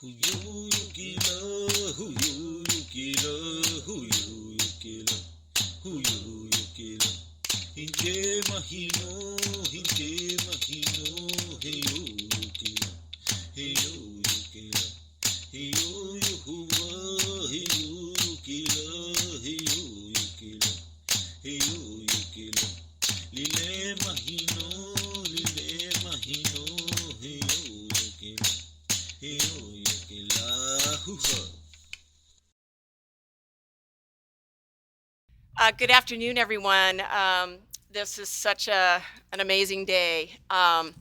Huyu yukila, huyu yukila, huyu yukila, huyu yukila. Hinje mahino, heyo yukila, heyo yukila. Heyo yuhuwa, heyo yukila, heyo yukila, heyo yukila. Lile mahino, heyo yukila, heyo yukila, huha. Good afternoon, everyone. This is such an amazing day. And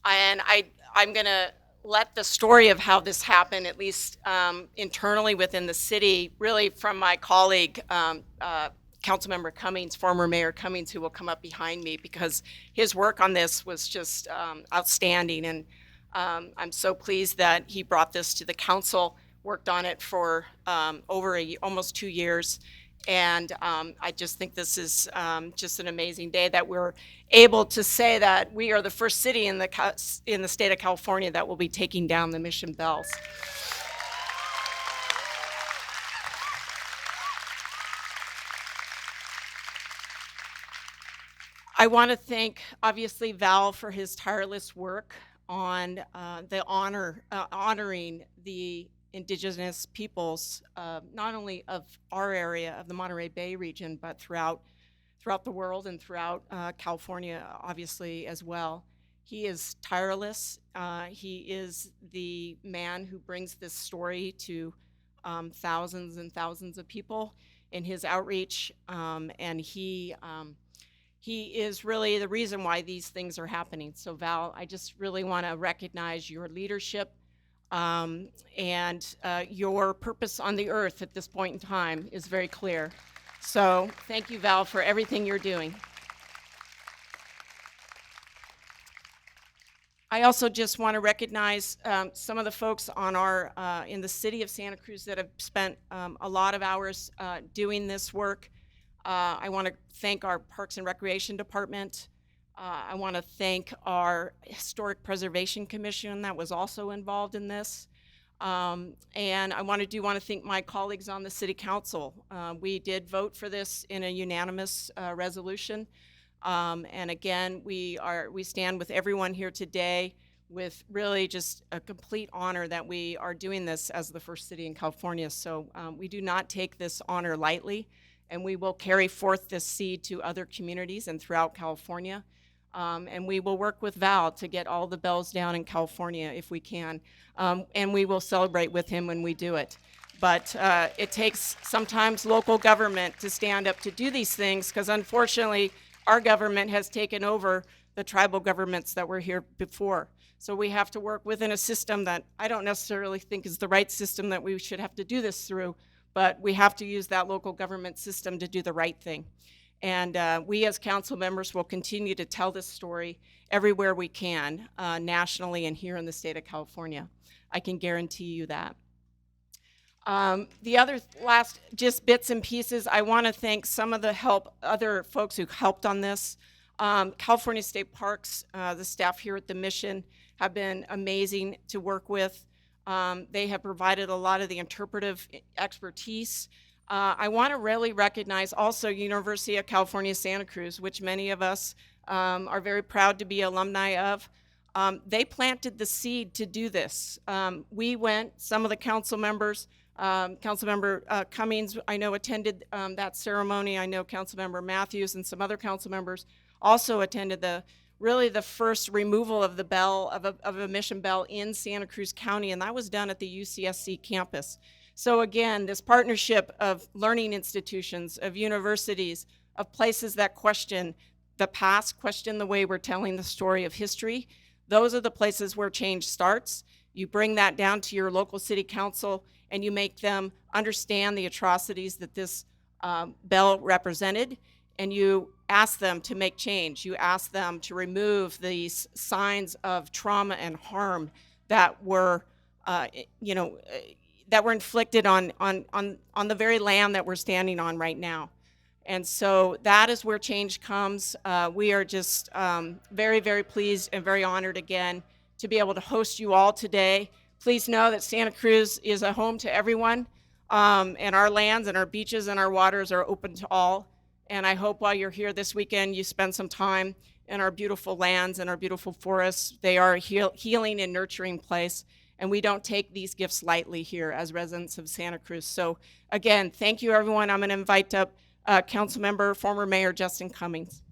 I'm going to let the story of how this happened, at least internally within the city, really from my colleague, Councilmember Cummings, former Mayor Cummings, who will come up behind me, because his work on this was just outstanding. And I'm so pleased that he brought this to the council, worked on it for almost 2 years. And I just think this is just an amazing day that we're able to say that we are the first city in the state of California that will be taking down the Mission bells. I want to thank, obviously, Val for his tireless work on honoring the Indigenous peoples, not only of our area of the Monterey Bay region, but throughout the world and throughout California, obviously, as well. He is tireless. He is the man who brings this story to thousands and thousands of people in his outreach, and he is really the reason why these things are happening. So Val, I just really want to recognize your leadership and your purpose on the earth at this point in time is very clear. So thank you, Val, for everything you're doing. I also just want to recognize some of the folks on in the city of Santa Cruz that have spent a lot of hours doing this work. I want to thank our Parks and Recreation Department. I want to thank our Historic Preservation Commission that was also involved in this. And I want to thank my colleagues on the City Council. We did vote for this in a unanimous resolution. And again, we stand with everyone here today with really just a complete honor that we are doing this as the first city in California. So we do not take this honor lightly, and we will carry forth this seed to other communities and throughout California. And we will work with Val to get all the bells down in California if we can. And we will celebrate with him when we do it. But it takes sometimes local government to stand up to do these things, because unfortunately, our government has taken over the tribal governments that were here before. So we have to work within a system that I don't necessarily think is the right system that we should have to do this through, but we have to use that local government system to do the right thing. And we as council members will continue to tell this story everywhere we can, nationally and here in the state of California. I can guarantee you that. The other last just bits and pieces, I want to thank some of the other folks who helped on this. California State Parks, the staff here at the Mission have been amazing to work with. They have provided a lot of the interpretive expertise. I want to really recognize also University of California, Santa Cruz, which many of us are very proud to be alumni of. They planted the seed to do this. Some of the council members, Councilmember Cummings, I know, attended that ceremony. I know Councilmember Matthews and some other council members also attended the first removal of the bell, of a Mission bell in Santa Cruz County, and that was done at the UCSC campus. So again, this partnership of learning institutions, of universities, of places that question the past, question the way we're telling the story of history, those are the places where change starts. You bring that down to your local city council and you make them understand the atrocities that this bell represented, and you ask them to make change. You ask them to remove these signs of trauma and harm that were, that were inflicted on the very land that we're standing on right now. And so that is where change comes. We are just very, very pleased and very honored again to be able to host you all today. Please know that Santa Cruz is a home to everyone, and our lands and our beaches and our waters are open to all. And I hope while you're here this weekend, you spend some time in our beautiful lands and our beautiful forests. They are a healing and nurturing place, and we don't take these gifts lightly here as residents of Santa Cruz. So again, thank you, everyone. I'm going to invite up Councilmember, former Mayor Justin Cummings.